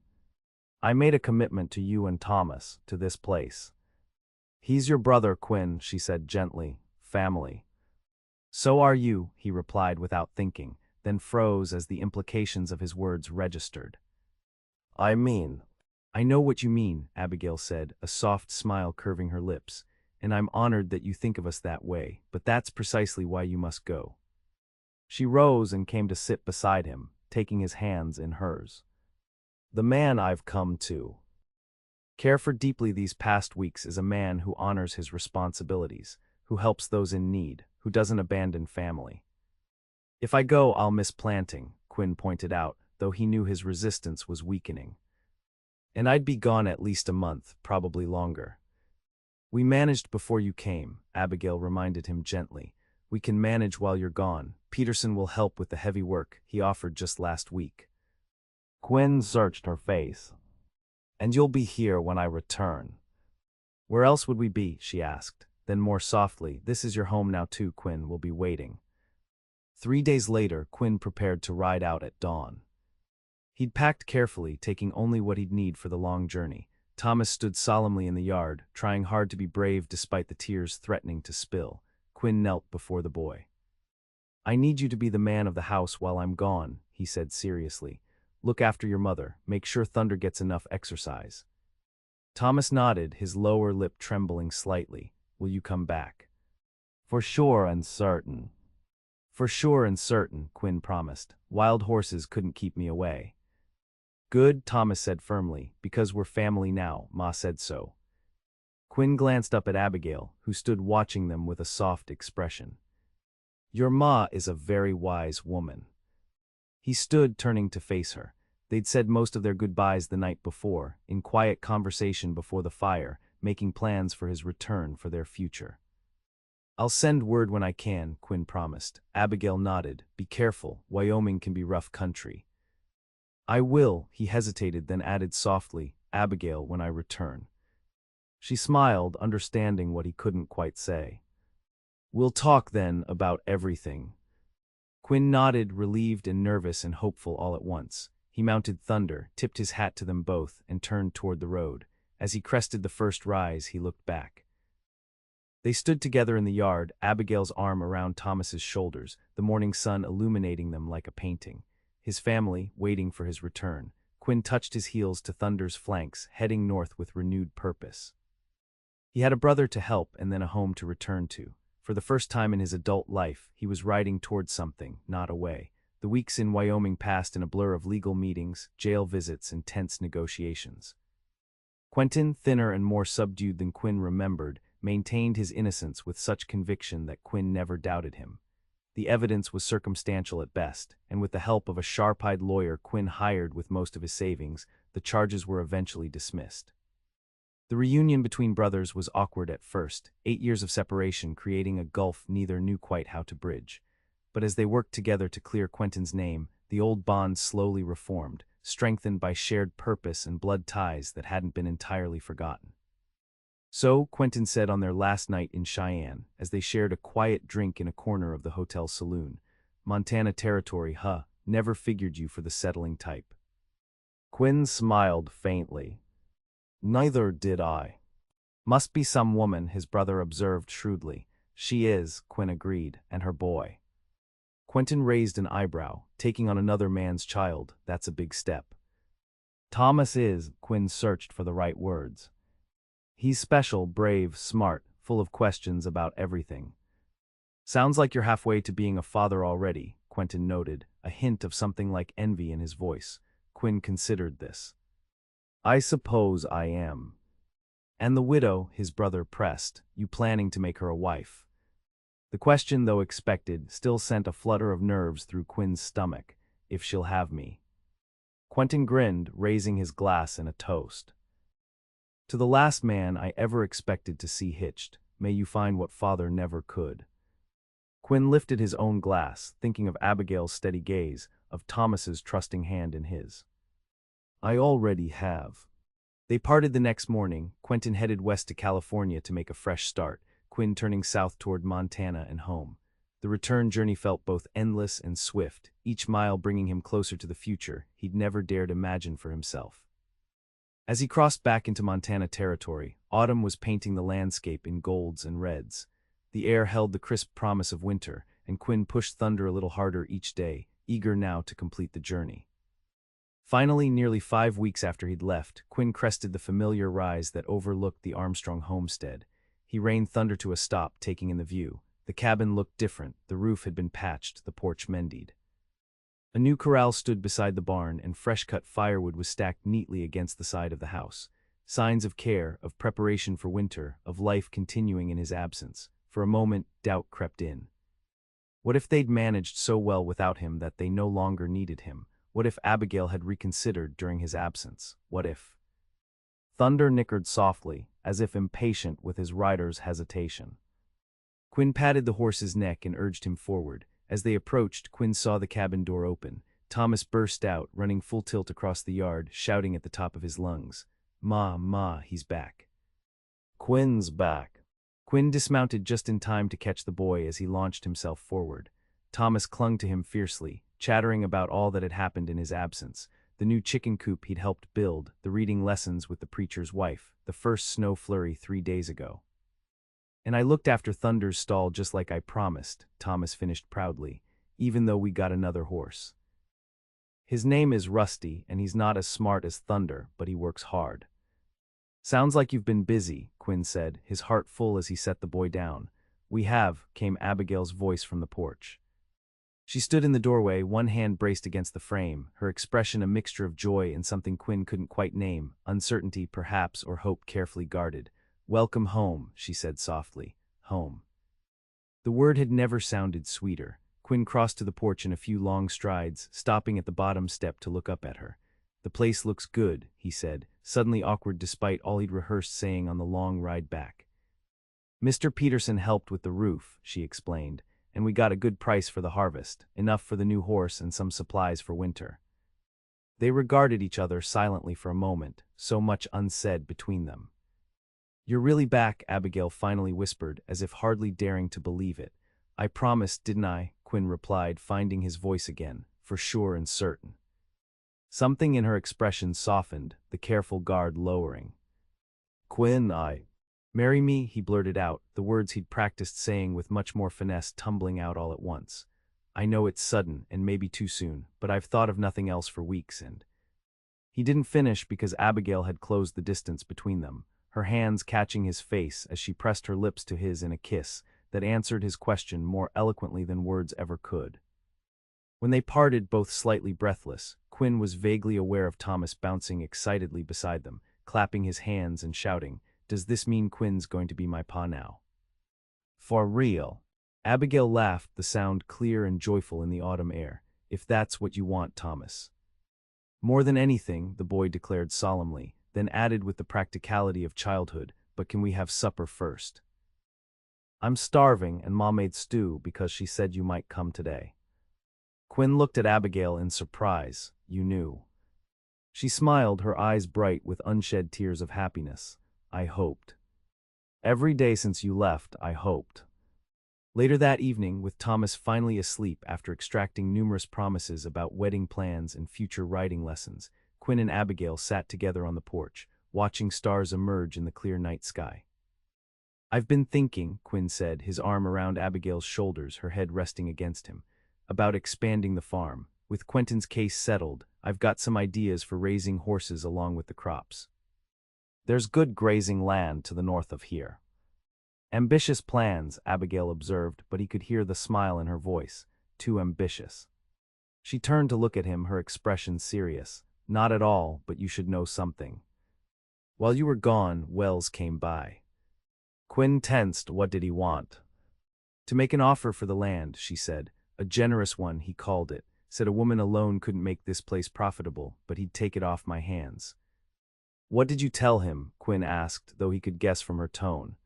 I made a commitment to you and Thomas, to this place. He's your brother, Quinn, she said gently. Family. So are you, he replied without thinking, then froze as the implications of his words registered. I know what you mean, Abigail said, a soft smile curving her lips, and I'm honored that you think of us that way, but that's precisely why you must go. She rose and came to sit beside him, taking his hands in hers. The man I've come to care for deeply these past weeks is a man who honors his responsibilities, who helps those in need, who doesn't abandon family. If I go, I'll miss planting, Quinn pointed out, though he knew his resistance was weakening. And I'd be gone at least a month, probably longer. We managed before you came, Abigail reminded him gently. We can manage while you're gone. Peterson will help with the heavy work he offered just last week. Quinn searched her face. And you'll be here when I return. Where else would we be? She asked. Then more softly, this is your home now too, Quinn. We'll be waiting. 3 days later, Quinn prepared to ride out at dawn. He'd packed carefully, taking only what he'd need for the long journey. Thomas stood solemnly in the yard, trying hard to be brave despite the tears threatening to spill. Quinn knelt before the boy. I need you to be the man of the house while I'm gone, he said seriously. Look after your mother. Make sure Thunder gets enough exercise. Thomas nodded, his lower lip trembling slightly. Will you come back? For sure and certain. For sure and certain, Quinn promised. Wild horses couldn't keep me away. Good, Thomas said firmly. Because we're family now, Ma said so. Quinn glanced up at Abigail, who stood watching them with a soft expression. Your Ma is a very wise woman. He stood, turning to face her. They'd said most of their goodbyes the night before, in quiet conversation before the fire, making plans for his return for their future. I'll send word when I can, Quinn promised. Abigail nodded. Be careful, Wyoming can be rough country. I will, he hesitated, then added softly, Abigail, when I return. She smiled, understanding what he couldn't quite say. We'll talk then about everything. Quinn nodded, relieved and nervous and hopeful all at once. He mounted Thunder, tipped his hat to them both, and turned toward the road. As he crested the first rise, he looked back. They stood together in the yard, Abigail's arm around Thomas's shoulders, the morning sun illuminating them like a painting. His family, waiting for his return. Quinn touched his heels to Thunder's flanks, heading north with renewed purpose. He had a brother to help and then a home to return to. For the first time in his adult life, he was riding towards something, not away. The weeks in Wyoming passed in a blur of legal meetings, jail visits, and tense negotiations. Quentin, thinner and more subdued than Quinn remembered, maintained his innocence with such conviction that Quinn never doubted him. The evidence was circumstantial at best, and with the help of a sharp-eyed lawyer Quinn hired with most of his savings, the charges were eventually dismissed. The reunion between brothers was awkward at first, 8 years of separation creating a gulf neither knew quite how to bridge. But as they worked together to clear Quentin's name, the old bond slowly reformed, strengthened by shared purpose and blood ties that hadn't been entirely forgotten. So, Quentin said on their last night in Cheyenne, as they shared a quiet drink in a corner of the hotel saloon, Montana territory, huh, never figured you for the settling type. Quinn smiled faintly. Neither did I. Must be some woman, his brother observed shrewdly. She is, Quinn agreed, and her boy. Quentin raised an eyebrow, taking on another man's child, that's a big step. Thomas is, Quinn searched for the right words. He's special, brave, smart, full of questions about everything. Sounds like you're halfway to being a father already, Quentin noted, a hint of something like envy in his voice. Quinn considered this. I suppose I am. And the widow, his brother pressed, you planning to make her a wife? The question, though expected, still sent a flutter of nerves through Quinn's stomach. If she'll have me. Quentin grinned, raising his glass in a toast. To the last man I ever expected to see hitched, may you find what father never could. Quinn lifted his own glass, thinking of Abigail's steady gaze, of Thomas's trusting hand in his. I already have. They parted the next morning. Quentin headed west to California to make a fresh start, Quinn turning south toward Montana and home. The return journey felt both endless and swift, each mile bringing him closer to the future he'd never dared imagine for himself. As he crossed back into Montana territory, autumn was painting the landscape in golds and reds. The air held the crisp promise of winter, and Quinn pushed Thunder a little harder each day, eager now to complete the journey. Finally, nearly 5 weeks after he'd left, Quinn crested the familiar rise that overlooked the Armstrong homestead. He reined Thunder to a stop, taking in the view. The cabin looked different, the roof had been patched, the porch mended. A new corral stood beside the barn, and fresh-cut firewood was stacked neatly against the side of the house. Signs of care, of preparation for winter, of life continuing in his absence. For a moment, doubt crept in. What if they'd managed so well without him that they no longer needed him? What if Abigail had reconsidered during his absence? What if? Thunder nickered softly, as if impatient with his rider's hesitation. Quinn patted the horse's neck and urged him forward. As they approached, Quinn saw the cabin door open. Thomas burst out, running full tilt across the yard, shouting at the top of his lungs. Ma, he's back. Quinn's back. Quinn dismounted just in time to catch the boy as he launched himself forward. Thomas clung to him fiercely, chattering about all that had happened in his absence. The new chicken coop he'd helped build, the reading lessons with the preacher's wife, the first snow flurry 3 days ago. And I looked after Thunder's stall just like I promised, Thomas finished proudly, even though we got another horse. His name is Rusty, and he's not as smart as Thunder, but he works hard. Sounds like you've been busy, Quinn said, his heart full as he set the boy down. We have, came Abigail's voice from the porch. She stood in the doorway, one hand braced against the frame, her expression a mixture of joy and something Quinn couldn't quite name, uncertainty perhaps or hope carefully guarded. Welcome home, she said softly. Home. The word had never sounded sweeter. Quinn crossed to the porch in a few long strides, stopping at the bottom step to look up at her. The place looks good, he said, suddenly awkward despite all he'd rehearsed saying on the long ride back. Mr. Peterson helped with the roof, she explained, and we got a good price for the harvest, enough for the new horse and some supplies for winter. They regarded each other silently for a moment, so much unsaid between them. "You're really back," Abigail finally whispered, as if hardly daring to believe it. "I promised, didn't I?" Quinn replied, finding his voice again, for sure and certain. Something in her expression softened, the careful guard lowering. "Quinn, marry me," he blurted out, the words he'd practiced saying with much more finesse tumbling out all at once. "I know it's sudden, and maybe too soon, but I've thought of nothing else for weeks and—" He didn't finish because Abigail had closed the distance between them, her hands catching his face as she pressed her lips to his in a kiss that answered his question more eloquently than words ever could. When they parted, both slightly breathless, Quinn was vaguely aware of Thomas bouncing excitedly beside them, clapping his hands and shouting, "Does this mean Quinn's going to be my pa now?" "For real?" Abigail laughed, the sound clear and joyful in the autumn air. "If that's what you want, Thomas." "More than anything," the boy declared solemnly, then added with the practicality of childhood, "But can we have supper first? I'm starving, and Ma made stew because she said you might come today." Quinn looked at Abigail in surprise. "You knew?" She smiled, her eyes bright with unshed tears of happiness. "I hoped. Every day since you left, I hoped." Later that evening, with Thomas finally asleep after extracting numerous promises about wedding plans and future riding lessons, Quinn and Abigail sat together on the porch, watching stars emerge in the clear night sky. "I've been thinking," Quinn said, his arm around Abigail's shoulders, her head resting against him, "about expanding the farm. With Quentin's case settled, I've got some ideas for raising horses along with the crops. There's good grazing land to the north of here." "Ambitious plans," Abigail observed, but he could hear the smile in her voice. "Too ambitious." She turned to look at him, her expression serious. "Not at all, but you should know something. While you were gone, Wells came by." Quinn tensed. What did he want? "To make an offer for the land," she said. "A generous one, he called it. Said a woman alone couldn't make this place profitable, but he'd take it off my hands." "What did you tell him?" Quinn asked, though he could guess from her tone.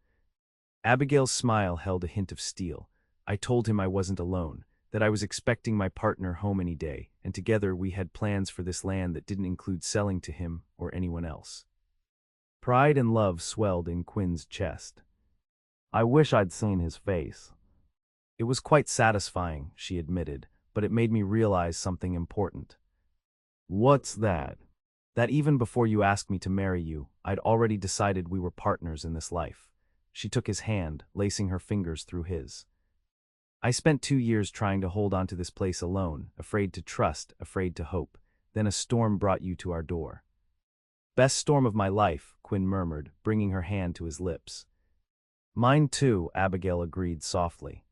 Abigail's smile held a hint of steel. "I told him I wasn't alone, that I was expecting my partner home any day, and together we had plans for this land that didn't include selling to him or anyone else." Pride and love swelled in Quinn's chest. "I wish I'd seen his face." "It was quite satisfying," she admitted, "but it made me realize something important." "What's that?" "That even before you asked me to marry you, I'd already decided we were partners in this life." She took his hand, lacing her fingers through his. "I spent 2 years trying to hold on to this place alone, afraid to trust, afraid to hope. Then a storm brought you to our door." "Best storm of my life," Quinn murmured, bringing her hand to his lips. "Mine too," Abigail agreed softly.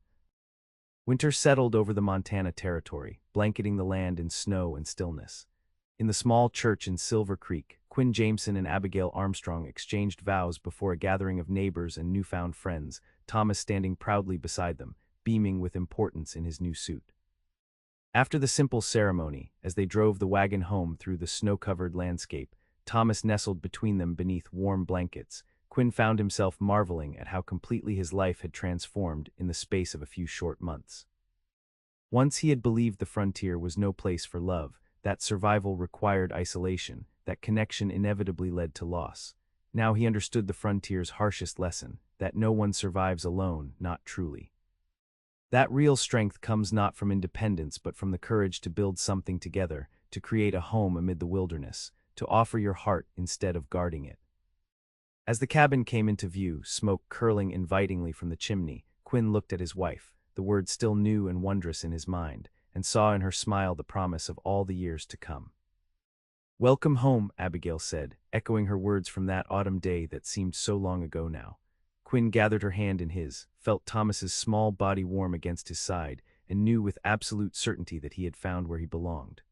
Winter settled over the Montana territory, blanketing the land in snow and stillness. In the small church in Silver Creek, Quinn Jameson and Abigail Armstrong exchanged vows before a gathering of neighbors and newfound friends, Thomas standing proudly beside them, beaming with importance in his new suit. After the simple ceremony, as they drove the wagon home through the snow-covered landscape, Thomas nestled between them beneath warm blankets. Quinn found himself marveling at how completely his life had transformed in the space of a few short months. Once he had believed the frontier was no place for love, that survival required isolation, that connection inevitably led to loss. Now he understood the frontier's harshest lesson, that no one survives alone, not truly. That real strength comes not from independence but from the courage to build something together, to create a home amid the wilderness, to offer your heart instead of guarding it. As the cabin came into view, smoke curling invitingly from the chimney, Quinn looked at his wife, the word still new and wondrous in his mind, and saw in her smile the promise of all the years to come. "Welcome home," Abigail said, echoing her words from that autumn day that seemed so long ago now. Quinn gathered her hand in his, felt Thomas's small body warm against his side, and knew with absolute certainty that he had found where he belonged.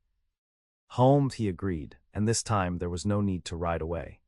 "Home," he agreed, and this time there was no need to ride away.